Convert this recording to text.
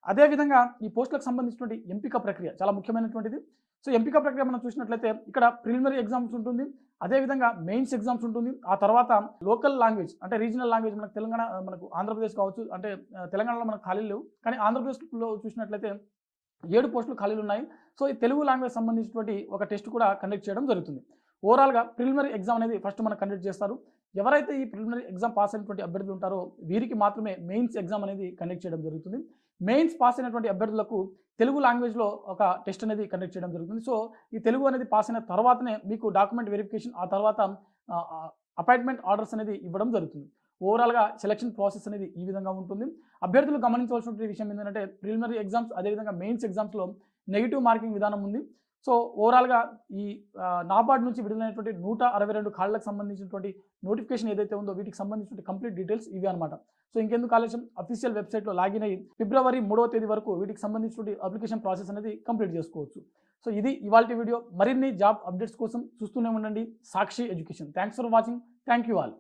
అదేవిధంగా ఈ పోస్టులకు సంబంధించినటువంటి ఎంపిక ప్రక్రియ చాలా ముఖ్యమైనటువంటిది. సో, ఎంపిక ప్రక్రియ మనం చూసినట్లయితే ఇక్కడ ప్రిలిమినరీ ఎగ్జామ్స్ ఉంటుంది. అదేవిధంగా మెయిన్స్ ఎగ్జామ్స్ ఉంటుంది. ఆ తర్వాత లోకల్ లాంగ్వేజ్ అంటే రీజనల్ లాంగ్వేజ్ మనకు తెలంగాణ, మనకు ఆంధ్రప్రదేశ్ కావచ్చు. అంటే తెలంగాణలో మనకు ఖాళీలు లేవు. కానీ ఆంధ్రప్రదేశ్‌లో చూసినట్లయితే 7 పోస్టులు ఖాళీలున్నాయి. సో, ఈ తెలుగు లాంగ్వేజ్ సంబంధించినటువంటి ఒక టెస్ట్ కూడా కండక్ట్ చేయడం జరుగుతుంది. ఓవరాల్‌గా ప్రిలిమినరీ ఎగ్జామ్ అనేది ఫస్ట్ మనకు కండక్ట్ చేస్తారు. ఎవరైతే ఈ ప్రిలిమినరీ ఎగ్జామ్ పాస్ అయినటువంటి అభ్యర్థులు ఉంటారో వీరికి మాత్రమే మెయిన్స్ ఎగ్జామ్ అనేది కండక్ట్ చేయడం జరుగుతుంది. మెయిన్స్ పాస్ అయినటువంటి అభ్యర్థులకు తెలుగు లాంగ్వేజ్‌లో ఒక టెస్ట్ అనేది కండక్ట్ చేయడం జరుగుతుంది. సో, ఈ తెలుగు అనేది పాస్ అయిన తర్వాతనే మీకు డాక్యుమెంట్ వెరిఫికేషన్, ఆ తర్వాత ఆహ్, ఆహ్, అపాయింట్‌మెంట్ ఆర్డర్స్ అనేది ఇవ్వడం జరుగుతుంది. ఓవరాల్‌గా సెలక్షన్ ప్రాసెస్ అనేది ఈ విధంగా ఉంటుంది. అభ్యర్థులు గమనించవలసినటువంటి విషయం ఏంటంటే ప్రిలిమినరీ ఎగ్జామ్స్ అదేవిధంగా మెయిన్స్ ఎగ్జామ్స్‌లో నెగెటివ్ మార్కింగ్ విధానం ఉంది. సో, ఓవరాల్‌గా ఈ నాబార్డ్ నుంచి విడుదలైనటువంటి 162 ఖాళీలకు సంబంధించినటువంటి నోటిఫికేషన్ ఏదైతే ఉందో వీటికి సంబంధించినటువంటి కంప్లీట్ డీటెయిల్స్ ఇవే అనమాట. సో, ఇంకెందుకు ఆలస్యం, అఫీషియల్ వెబ్‌సైట్‌లో లాగిన్ అయ్యి ఫిబ్రవరి 3వ తేదీ వరకు వీటికి సంబంధించినటువంటి అప్లికేషన్ ప్రాసెస్ అనేది కంప్లీట్ చేసుకోవచ్చు. సో, ఇది ఇవాల్టి వీడియో. మరిన్ని జాబ్ అప్డేట్స్ కోసం చూస్తూనే ఉండండి Sakshi education. Thanks for watching. Thank you all.